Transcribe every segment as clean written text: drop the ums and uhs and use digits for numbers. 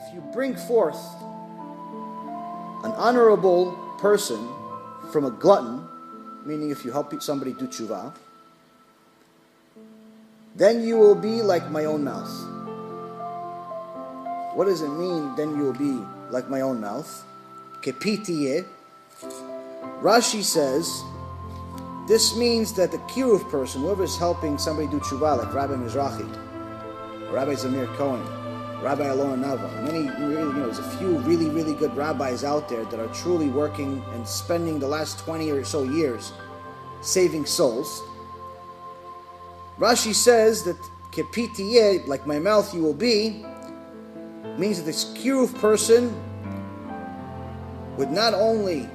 if you bring forth an honorable person from a glutton, meaning if you help somebody do tshuva, then you will be like my own mouth. What does it mean, then you will be like my own mouth? Kepitiye. Rashi says, this means that the Kiruv person, whoever is helping somebody do tshuva, like Rabbi Mizrahi, Rabbi Zamir Cohen, Rabbi Alona Nava, there's a few really, really good rabbis out there that are truly working and spending the last 20 or so years saving souls. Rashi says that Kepitiye, like my mouth you will be, means that this Kiruv person would not only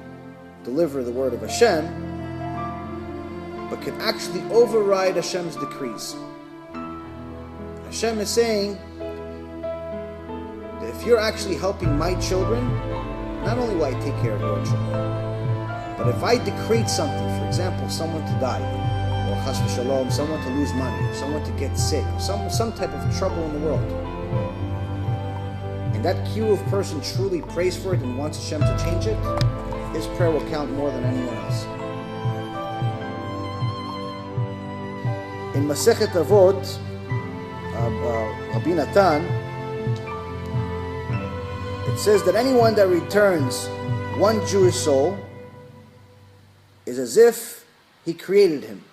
deliver the word of Hashem, but can actually override Hashem's decrees. Hashem is saying that if you're actually helping my children, not only will I take care of your children, but if I decrete something, for example, someone to die, or chas v'shalom, someone to lose money, or someone to get sick, or some type of trouble in the world, and that Kiruv person truly prays for it and wants Hashem to change it, his prayer will count more than anyone else. In Masechet Avot, Rabbi Natan, it says that anyone that returns one Jewish soul is as if he created him.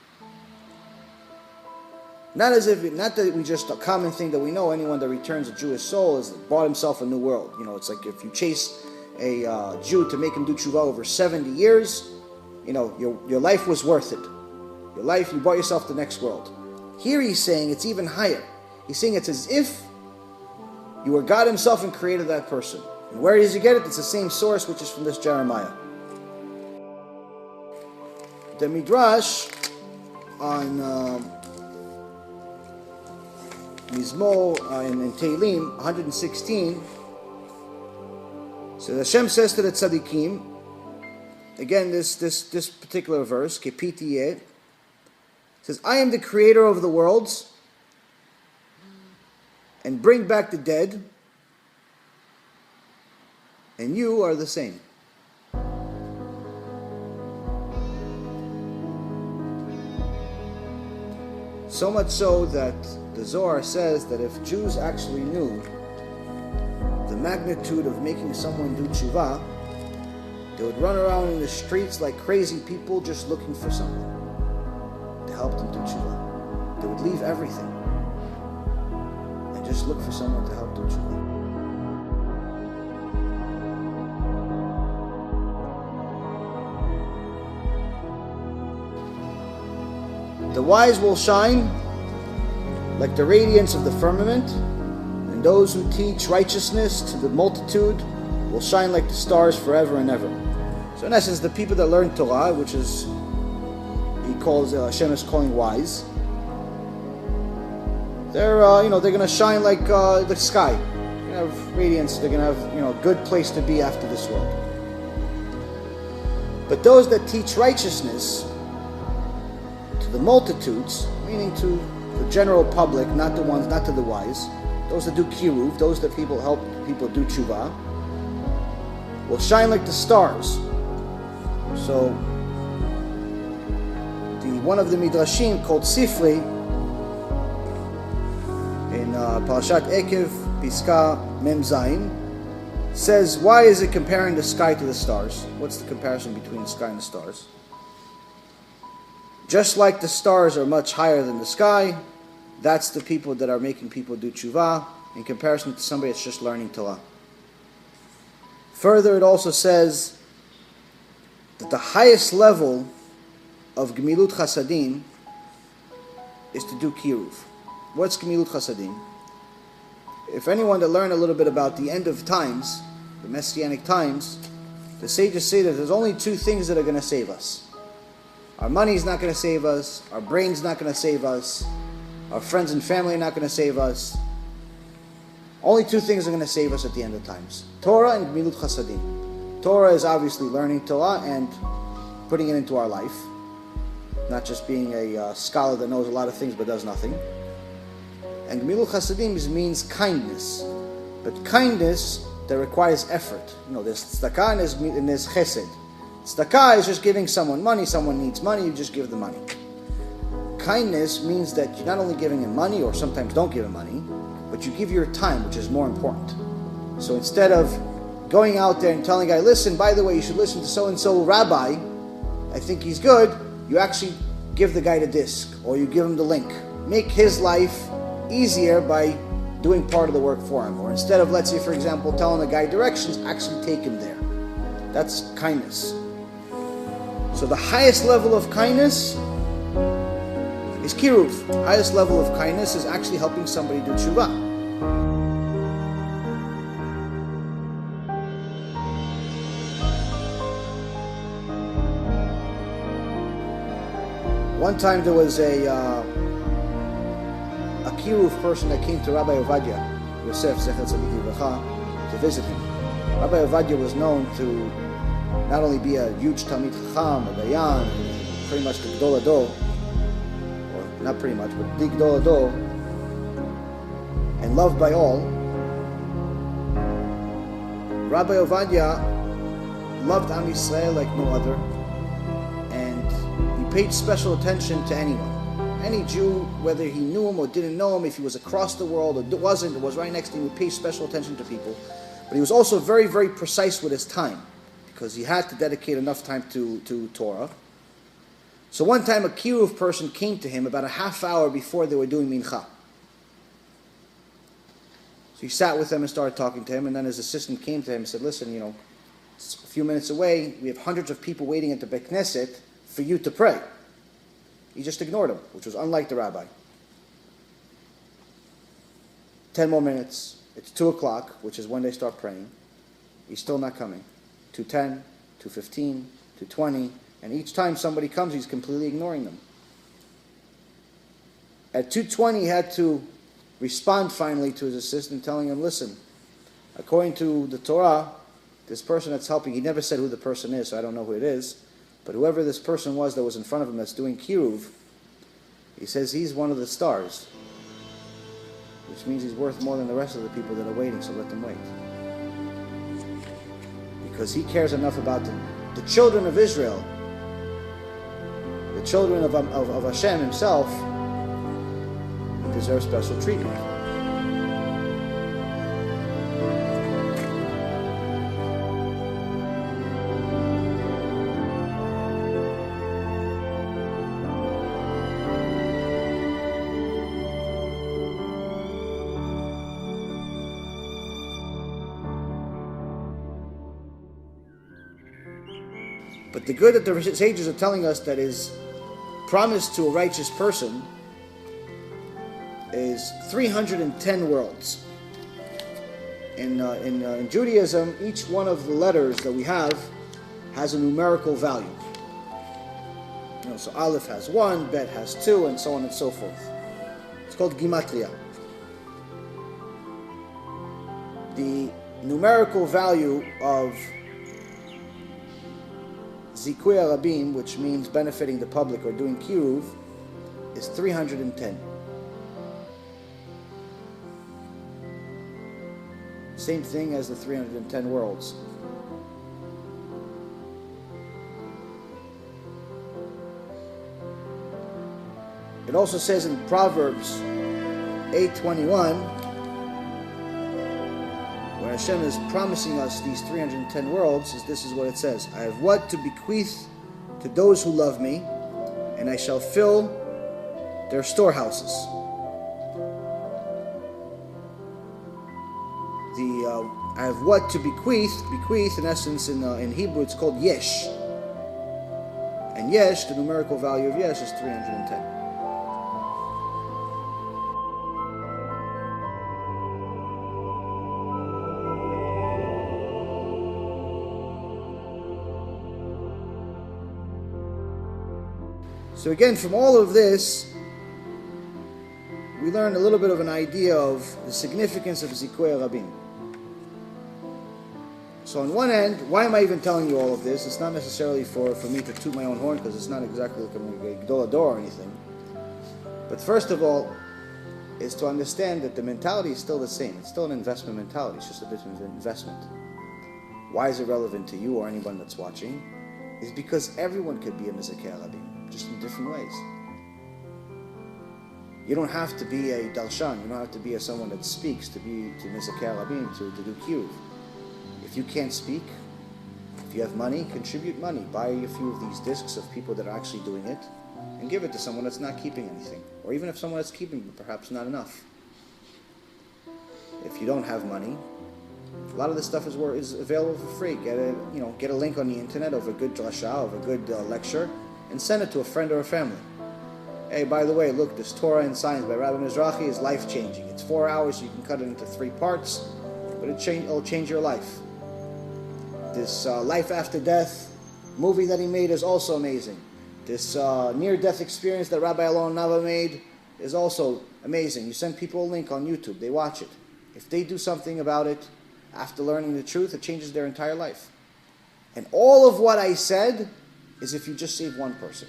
Not that we just, a common thing that we know, anyone that returns a Jewish soul has bought himself a new world. It's like if you chase a Jew to make him do tshuva over 70 years, your life was worth it. Your life, you bought yourself the next world. Here he's saying it's even higher. He's saying it's as if you were God himself and created that person. And where does he get it? It's the same source, which is from this Jeremiah. The Midrash on Mizmor in Tehillim 116, so Hashem says to the tzaddikim, again this particular verse, Kepitiye, says, I am the creator of the worlds and bring back the dead, and you are the same. So much so that the Zohar says that if Jews actually knew the magnitude of making someone do tshuva, they would run around in the streets like crazy people just looking for someone to help them do tshuva. They would leave everything and just look for someone to help do tshuva. The wise will shine like the radiance of the firmament, and those who teach righteousness to the multitude will shine like the stars forever and ever. So in essence, the people that learn Torah, which is, Hashem is calling wise, they're going to shine like the sky. They're going to have radiance. They're going to have a good place to be after this world. But those that teach righteousness to the multitudes, meaning to the general public, not to the wise, those that do Kiruv, those that help people do tshuva, will shine like the stars. So, one of the midrashim called Sifri in Parashat Ekev, Piska Mem Zayin, says, why is it comparing the sky to the stars? What's the comparison between the sky and the stars? Just like the stars are much higher than the sky, that's the people that are making people do tshuva, in comparison to somebody that's just learning Torah. Further, it also says that the highest level of Gemilut Chasadim is to do Kiruv. What's Gemilut Chasadim? If anyone that learned a little bit about the end of times, the Messianic times, the sages say that there's only two things that are going to save us. Our money is not going to save us, our brain's not going to save us, our friends and family are not going to save us. Only two things are going to save us at the end of times: Torah and Gemilut Chasadim. Torah is obviously learning Torah and putting it into our life, not just being a scholar that knows a lot of things but does nothing. And Gemilut Chasadim means kindness, But kindness that requires effort. There's tzedakah and there's chesed. Tzedakah is just giving someone money. Someone needs money, you just give them money. Kindness means that you're not only giving him money, or sometimes don't give him money, but you give your time, which is more important. So instead of going out there and telling a guy, listen, by the way, you should listen to so-and-so rabbi, I think he's good, you actually give the guy the disc, or you give him the link. Make his life easier by doing part of the work for him. Or instead of, let's say, for example, telling a guy directions, actually take him there. That's kindness. So the highest level of kindness is Kiruv. The highest level of kindness is actually helping somebody do tshuva. One time there was a Kiruv person that came to Rabbi Ovadia, Yosef Zecher Tzaddik Livracha, to visit him. Rabbi Ovadia was known to not only be a huge Talmid Chacham, a Dayan, pretty much the Gdol Ador, or not pretty much, but the Gdol Ador, and loved by all. Rabbi Ovadia loved Am Yisrael like no other, and he paid special attention to anyone. Any Jew, whether he knew him or didn't know him, if he was across the world or wasn't, or was right next to him, he would pay special attention to people. But he was also very, very precise with his time, because he had to dedicate enough time to Torah. So one time a Kiruv person came to him about a half hour before they were doing mincha. So he sat with them and started talking to him, and then his assistant came to him and said, listen, it's a few minutes away, we have hundreds of people waiting at the Beit Knesset for you to pray. He just ignored him, which was unlike the rabbi. 10 more minutes. It's 2 o'clock, which is when they start praying. He's still not coming. 2:10, 2:15, 2:20, and each time somebody comes, he's completely ignoring them. At 2:20, he had to respond finally to his assistant, telling him, listen, according to the Torah, this person that's helping, he never said who the person is, so I don't know who it is, but whoever this person was that was in front of him that's doing Kiruv, he says he's one of the stars, which means he's worth more than the rest of the people that are waiting, so let them wait. Because he cares enough about the children of Israel, the children of Hashem himself, he deserves special treatment. But the good that the sages are telling us that is promised to a righteous person is 310 worlds. In Judaism, each one of the letters that we have has a numerical value. So Aleph has 1, Bet has 2, and so on and so forth. It's called Gimatria. The numerical value of Zikui Arabim, which means benefiting the public or doing Kiruv, is 310. Same thing as the 310 worlds. It also says in Proverbs 8:21, when Hashem is promising us these 310 worlds, this is what it says: I have what to bequeath to those who love me, and I shall fill their storehouses. I have what to bequeath in essence in Hebrew it's called yesh. And yesh, the numerical value of yesh is 310. So again, from all of this, we learn a little bit of an idea of the significance of Zikui Rabim. So on one end, why am I even telling you all of this? It's not necessarily for me to toot my own horn, because it's not exactly like I'm a Gdol Ador or anything. But first of all, is to understand that the mentality is still the same. It's still an investment mentality. It's just a bit of an investment. Why is it relevant to you or anyone that's watching? Is because everyone could be a Mizakei Rabim, just in different ways. You don't have to be a Darshan. You don't have to be someone that speaks to Mizakei Rabim, to do Kiruv. If you can't speak, if you have money, contribute money. Buy a few of these discs of people that are actually doing it, and give it to someone that's not keeping anything. Or even if someone that's keeping, but perhaps not enough. If you don't have money, a lot of this stuff is available for free. Get a link on the internet of a good drasha, of a good lecture, and send it to a friend or a family. Hey, by the way, look, this Torah and Science by Rabbi Mizrahi is life-changing. It's 4 hours, you can cut it into 3 parts, but it'll change your life. This Life After Death movie that he made is also amazing. This near-death experience that Rabbi Alon Nava made is also amazing. You send people a link on YouTube, they watch it. If they do something about it, after learning the truth, it changes their entire life. And all of what I said is if you just save one person.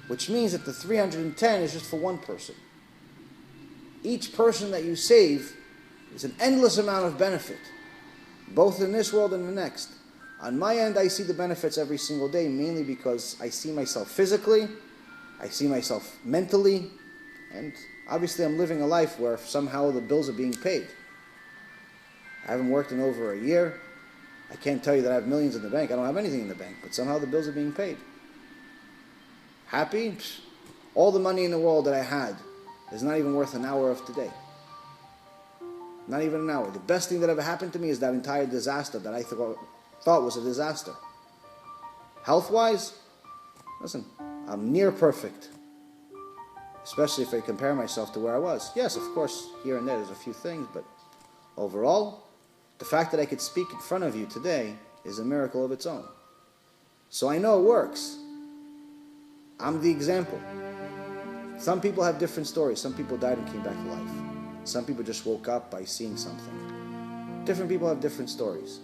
Which means that the 310 is just for one person. Each person that you save is an endless amount of benefit, both in this world and the next. On my end, I see the benefits every single day, mainly because I see myself physically, I see myself mentally, and obviously I'm living a life where somehow the bills are being paid. I haven't worked in over a year. I can't tell you that I have millions in the bank. I don't have anything in the bank, but somehow the bills are being paid. Happy? All the money in the world that I had is not even worth an hour of today. Not even an hour. The best thing that ever happened to me is that entire disaster that I thought was a disaster. Health-wise, listen, I'm near perfect. Especially if I compare myself to where I was. Yes, of course, here and there's a few things, but overall, the fact that I could speak in front of you today is a miracle of its own. So I know it works. I'm the example. Some people have different stories. Some people died and came back to life. Some people just woke up by seeing something. Different people have different stories.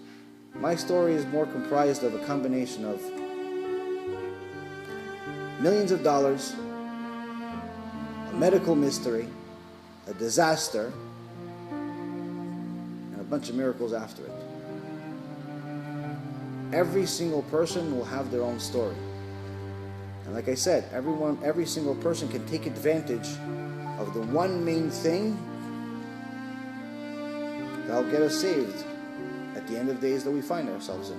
My story is more comprised of a combination of millions of dollars, a medical mystery, a disaster, and a bunch of miracles after it. Every single person will have their own story. And like I said, every single person can take advantage of the one main thing that'll get us saved at the end of days that we find ourselves in.